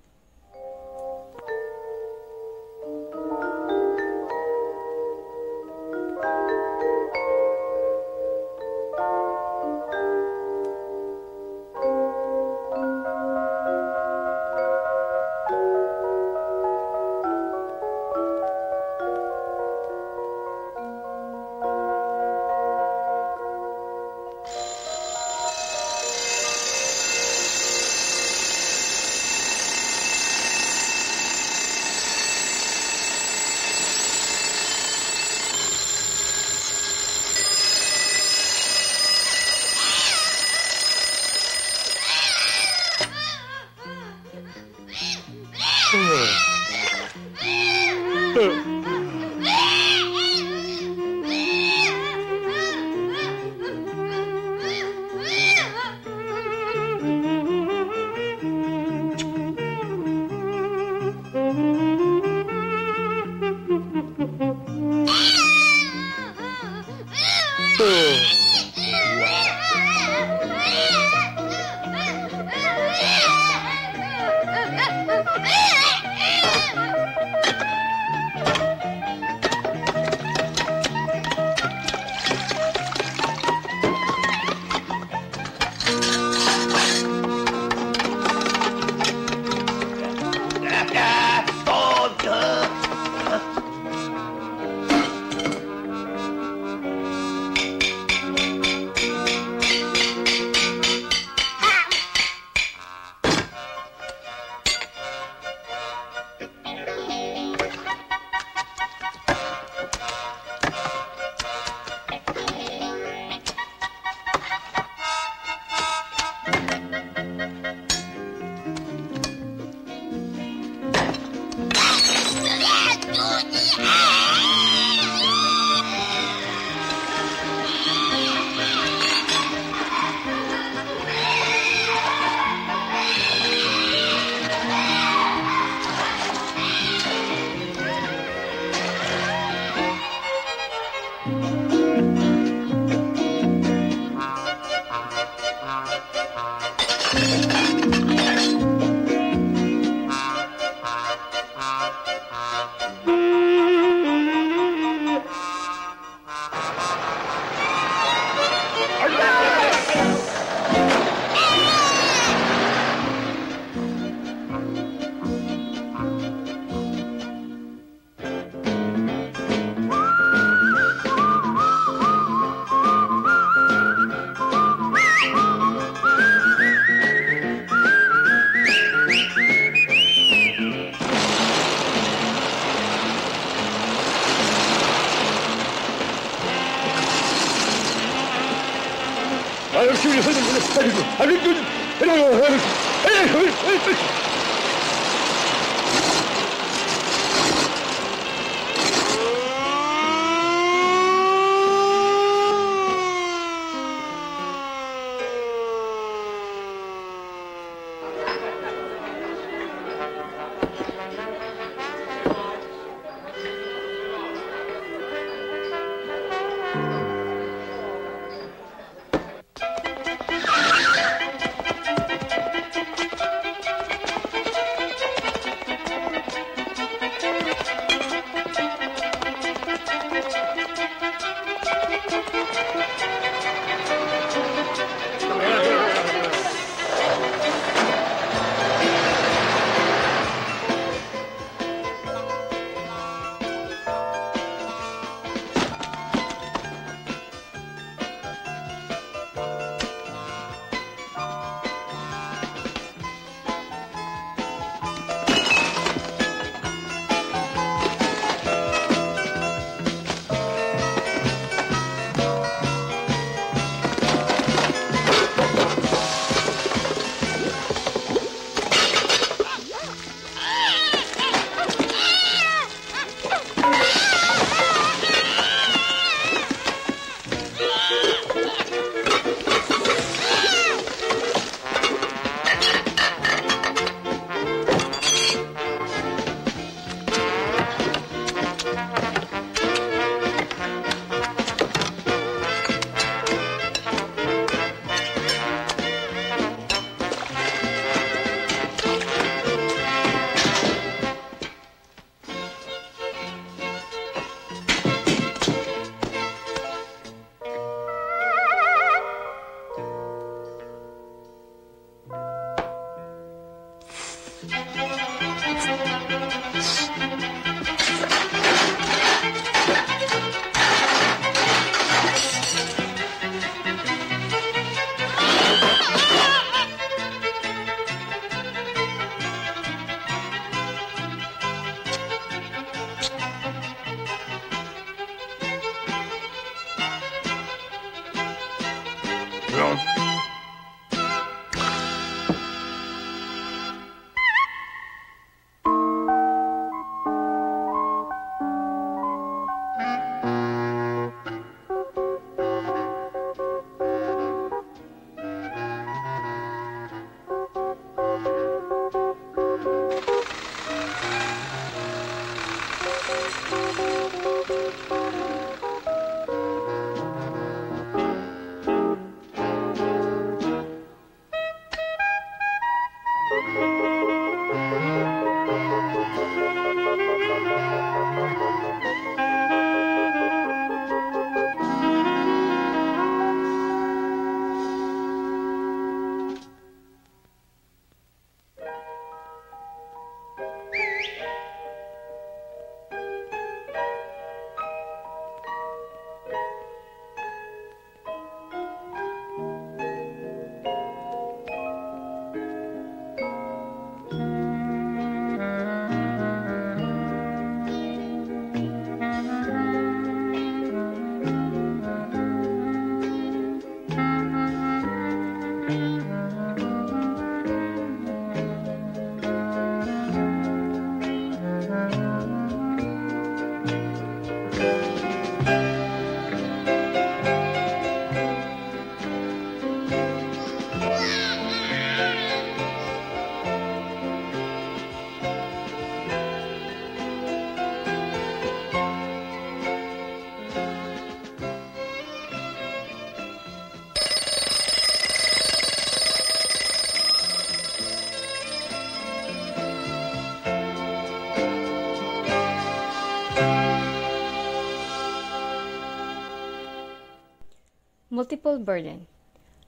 Multiple burden,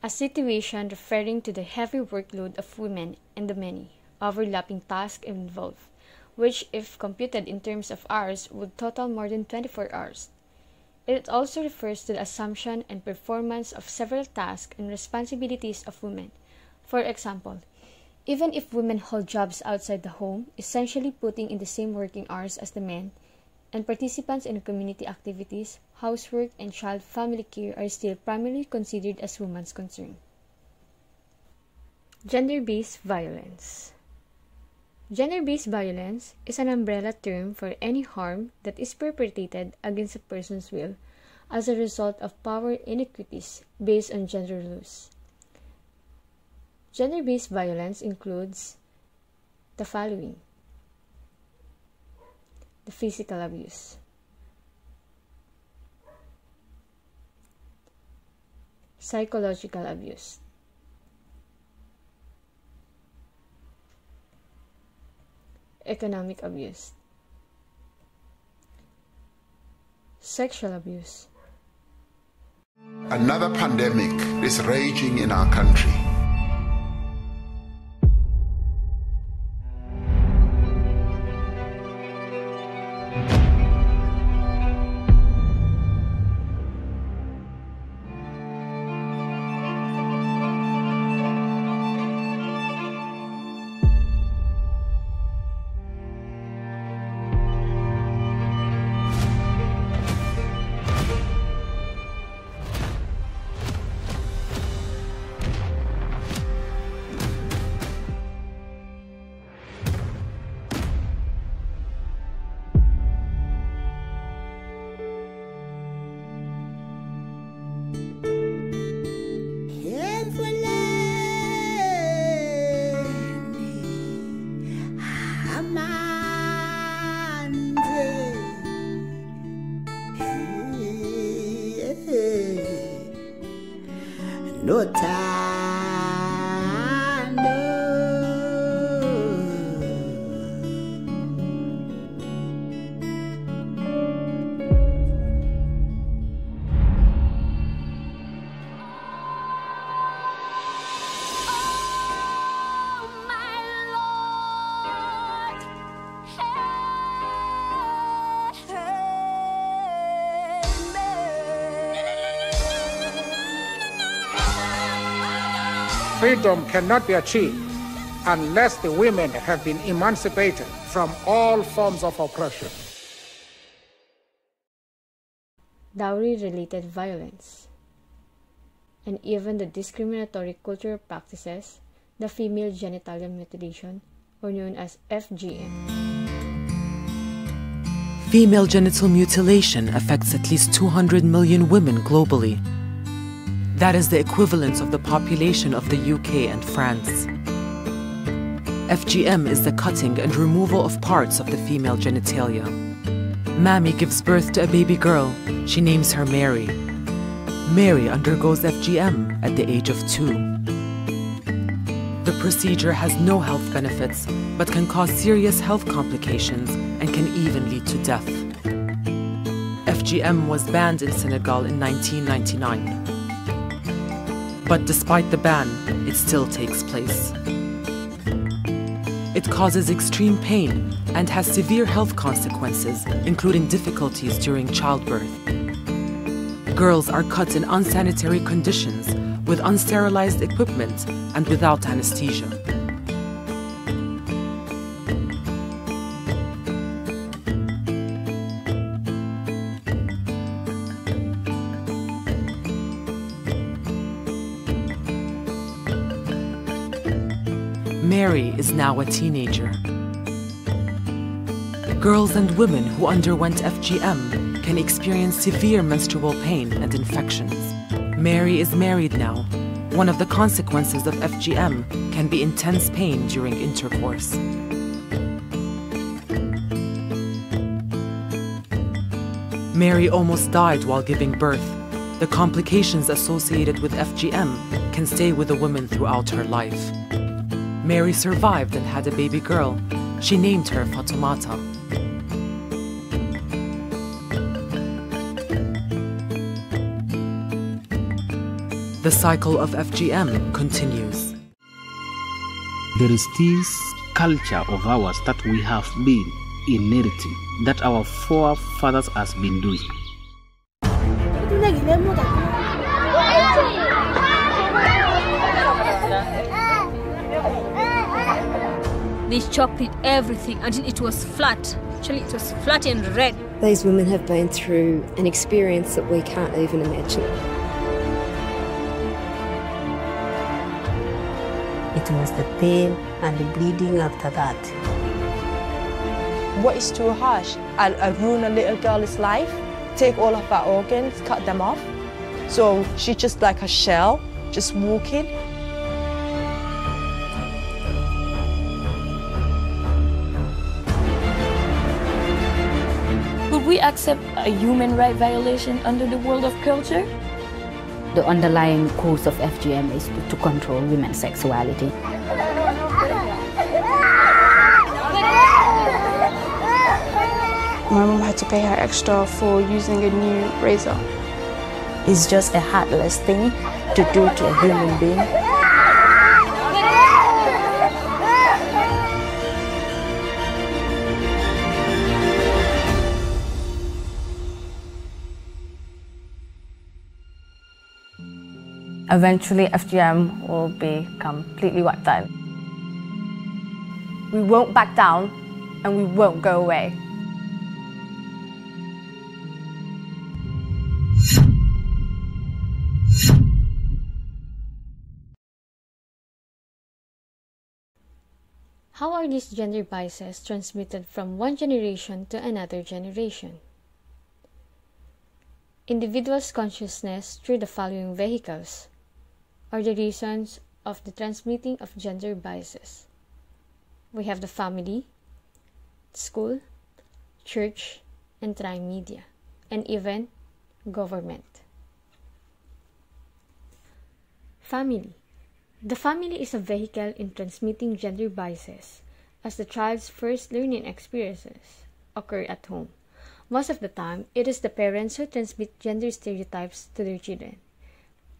a situation referring to the heavy workload of women and the many overlapping tasks involved, which, if computed in terms of hours, would total more than 24 hours. It also refers to the assumption and performance of several tasks and responsibilities of women. For example, even if women hold jobs outside the home, essentially putting in the same working hours as the men, and participants in community activities, housework, and child-family care are still primarily considered as women's concern. Gender-based violence. Gender-based violence is an umbrella term for any harm that is perpetrated against a person's will as a result of power inequities based on gender roles. Gender-based violence includes the following: the physical abuse, psychological abuse, economic abuse, sexual abuse. Another pandemic is raging in our country. No time, Freedom cannot be achieved unless the women have been emancipated from all forms of oppression. Dowry-related violence, and even the discriminatory cultural practices, the female genital mutilation, or known as FGM. Female genital mutilation affects at least 200 million women globally. That is the equivalent of the population of the UK and France. FGM is the cutting and removal of parts of the female genitalia. Mammy gives birth to a baby girl. She names her Mary. Mary undergoes FGM at the age of 2. The procedure has no health benefits, but can cause serious health complications and can even lead to death. FGM was banned in Senegal in 1999. But despite the ban, it still takes place. It causes extreme pain and has severe health consequences, including difficulties during childbirth. Girls are cut in unsanitary conditions, with unsterilized equipment and without anesthesia. Mary is now a teenager. Girls and women who underwent FGM can experience severe menstrual pain and infections. Mary is married now. One of the consequences of FGM can be intense pain during intercourse. Mary almost died while giving birth. The complications associated with FGM can stay with a woman throughout her life. Mary survived and had a baby girl. She named her Fatoumata. The cycle of FGM continues. There is this culture of ours that we have been inheriting, that our forefathers has been doing. They chocolate everything until it was flat. Actually, it was flat and red. These women have been through an experience that we can't even imagine. It was the pain and the bleeding after that. What is too harsh? I'll ruin a little girl's life, take all of her organs, cut them off. So she's just like a shell, just walking. Would we accept a human right violation under the world of culture? The underlying cause of FGM is to control women's sexuality. My mum had to pay her extra for using a new razor. It's just a heartless thing to do to a human being. Eventually, FGM will be completely wiped out. We won't back down, and we won't go away. How are these gender biases transmitted from one generation to another generation? Individuals' consciousness through the following vehicles are the reasons of the transmitting of gender biases. We have the family, school, church, and media, and even government. Family. The family is a vehicle in transmitting gender biases, as the child's first learning experiences occur at home. Most of the time, it is the parents who transmit gender stereotypes to their children.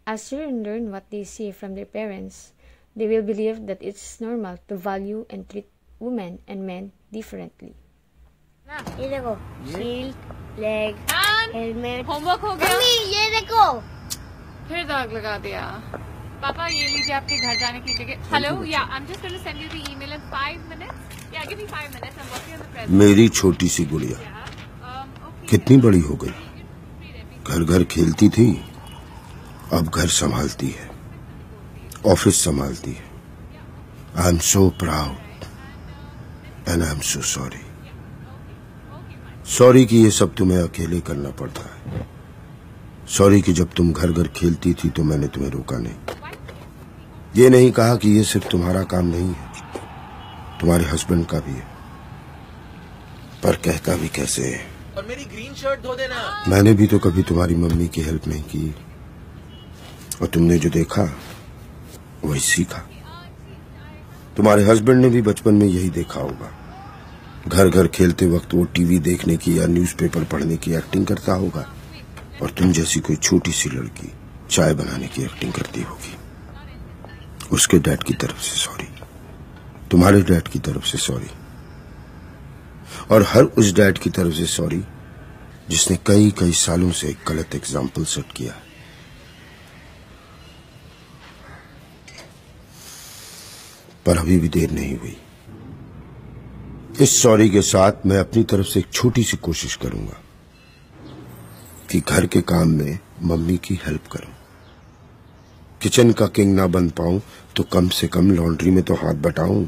As children learn what they see from their parents, they will believe that it's normal to value and treat women and men differently. ये देखो, shield, leg, helmet. Homework हो गया? Mummy ये देखो. फिर दाग लगा दिया. पापा ये लीजिए आपके घर जाने की ticket. Hello, yeah, I'm just going to send you the email in 5 minutes. Yeah, give me 5 minutes. I'm working on the present. मेरी छोटी सी गुड़िया कितनी बड़ी हो गई. घर घर खेलती थी, अब घर संभालती है, ऑफिस संभालती है. I am so proud and I am so sorry. Sorry कि ये सब तुम्हें अकेले करना पड़ता है. सॉरी कि जब तुम घर घर खेलती थी तो मैंने तुम्हें रोका नहीं. ये नहीं कहा कि ये सिर्फ तुम्हारा काम नहीं है, तुम्हारे हस्बैंड का भी है. पर कहता भी कैसे है. और मेरी ग्रीन शर्ट धो देना. मैंने भी तो कभी तुम्हारी मम्मी की हेल्प नहीं की, और तुमने जो देखा वही सीखा. तुम्हारे हस्बैंड ने भी बचपन में यही देखा होगा. घर घर खेलते वक्त वो टीवी देखने की या न्यूज़पेपर पढ़ने की एक्टिंग करता होगा, और तुम जैसी कोई छोटी सी लड़की चाय बनाने की एक्टिंग करती होगी. उसके डैड की तरफ से सॉरी, तुम्हारे डैड की तरफ से सॉरी, और हर उस डैड की तरफ से सॉरी जिसने कई कई सालों से एक गलत एग्जाम्पल सेट किया. पर अभी भी देर नहीं हुई. इस सॉरी के साथ मैं अपनी तरफ से एक छोटी सी कोशिश करूंगा कि घर के काम में मम्मी की हेल्प करूं. किचन का किंग ना बन पाऊं तो कम से कम लॉन्ड्री में तो हाथ बटाऊं.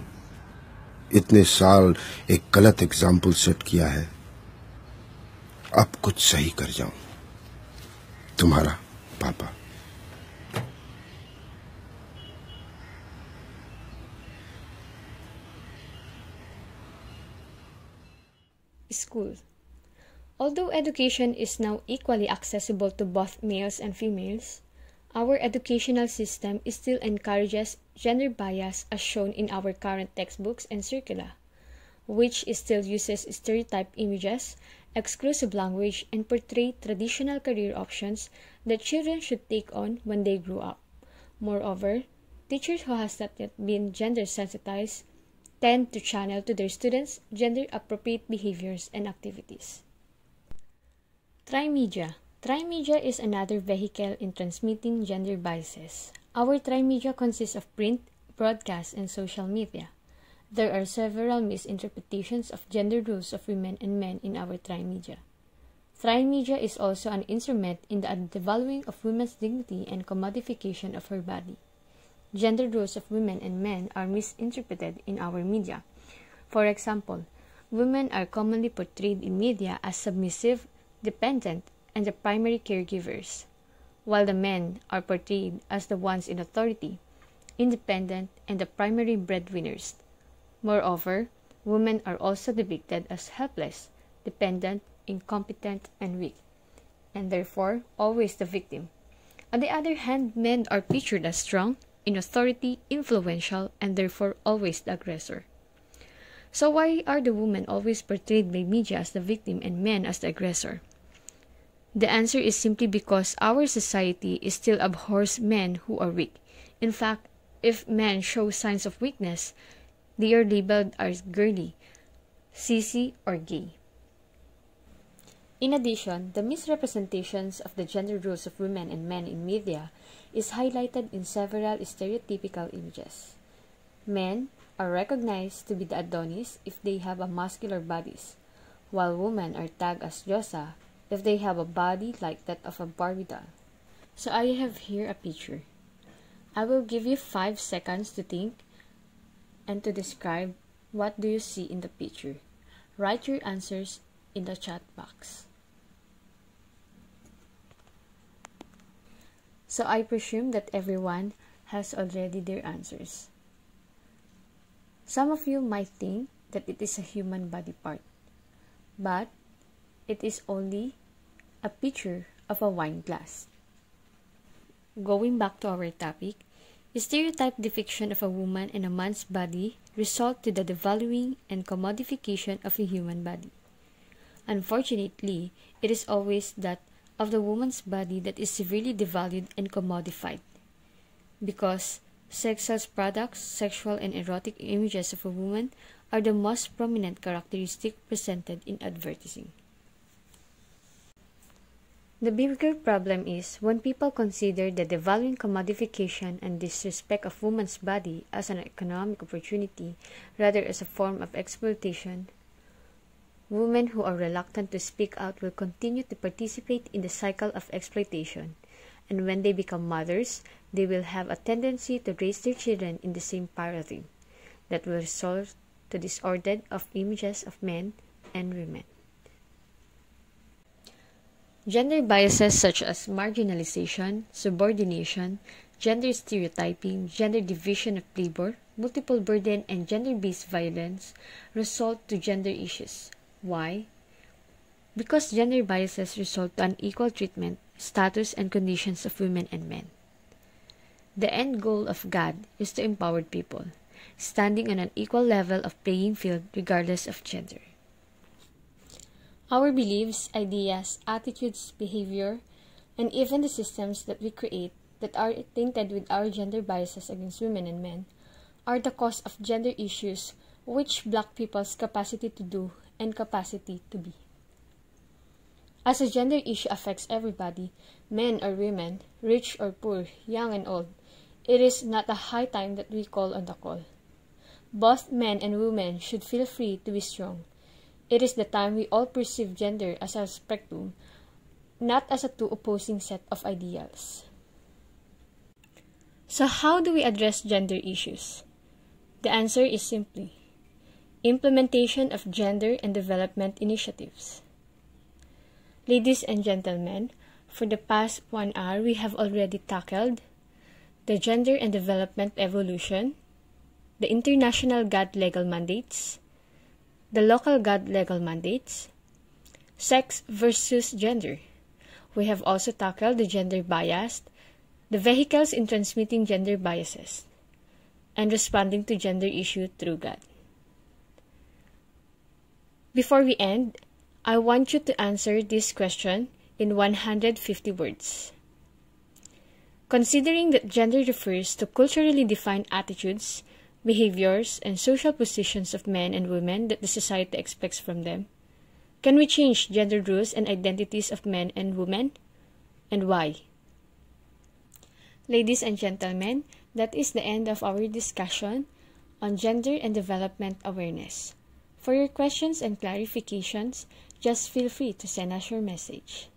इतने साल एक गलत एग्जाम्पल सेट किया है, अब कुछ सही कर जाऊं. तुम्हारा पापा. School. Although education is now equally accessible to both males and females, our educational system still encourages gender bias as shown in our current textbooks and curricula, which still uses stereotype images, exclusive language, and portray traditional career options that children should take on when they grow up. Moreover, teachers who have not yet been gender sensitized tend to channel to their students gender-appropriate behaviors and activities. Trimedia. Trimedia is another vehicle in transmitting gender biases. Our trimedia consists of print, broadcast, and social media. There are several misinterpretations of gender roles of women and men in our trimedia. Trimedia is also an instrument in the devaluing of women's dignity and commodification of her body. Gender roles of women and men are misinterpreted in our media. For example, women are commonly portrayed in media as submissive, dependent, and the primary caregivers, while the men are portrayed as the ones in authority, independent, and the primary breadwinners. Moreover, women are also depicted as helpless, dependent, incompetent, and weak, and therefore always the victim. On the other hand, men are pictured as strong, in authority, influential, and therefore always the aggressor. So why are the women always portrayed by media as the victim and men as the aggressor? The answer is simply because our society still abhors men who are weak. In fact, if men show signs of weakness, they are labeled as girly, sissy, or gay. In addition, the misrepresentations of the gender roles of women and men in media is highlighted in several stereotypical images. Men are recognized to be the Adonis if they have a muscular bodies, while women are tagged as Diosa if they have a body like that of a Barbie doll. So I have here a picture. I will give you 5 seconds to think and to describe what do you see in the picture. Write your answers in the chat box. So I presume that everyone has already their answers. Some of you might think that it is a human body part, but it is only a picture of a wine glass. Going back to our topic, stereotype depiction of a woman and a man's body result to the devaluing and commodification of a human body. Unfortunately, it is always that of the woman's body that is severely devalued and commodified, because sexual products, sexual and erotic images of a woman are the most prominent characteristic presented in advertising. The bigger problem is when people consider the devaluing commodification and disrespect of woman's body as an economic opportunity rather as a form of exploitation. Women who are reluctant to speak out will continue to participate in the cycle of exploitation, and when they become mothers, they will have a tendency to raise their children in the same paradigm that will result to distorted of images of men and women. Gender biases such as marginalization, subordination, gender stereotyping, gender division of labor, multiple burden, and gender-based violence result to gender issues. Why? Because gender biases result to unequal treatment, status, and conditions of women and men. The end goal of God is to empower people, standing on an equal level of playing field regardless of gender. Our beliefs, ideas, attitudes, behavior, and even the systems that we create that are tainted with our gender biases against women and men are the cause of gender issues which block people's capacity to do and capacity to be. As a gender issue affects everybody, men or women, rich or poor, young and old, it is not a high time that we call on the call. Both men and women should feel free to be strong. It is the time we all perceive gender as a spectrum, not as a two opposing set of ideals. So how do we address gender issues? The answer is simply implementation of gender and development initiatives. Ladies and gentlemen, for the past 1 hour, we have already tackled the gender and development evolution, the international GAD legal mandates, the local GAD legal mandates, sex versus gender. We have also tackled the gender bias, the vehicles in transmitting gender biases, and responding to gender issue through GAD. Before we end, I want you to answer this question in 150 words. Considering that gender refers to culturally defined attitudes, behaviors, and social positions of men and women that the society expects from them, can we change gender rules and identities of men and women? And why? Ladies and gentlemen, that is the end of our discussion on gender and development awareness. For your questions and clarifications, just feel free to send us your message.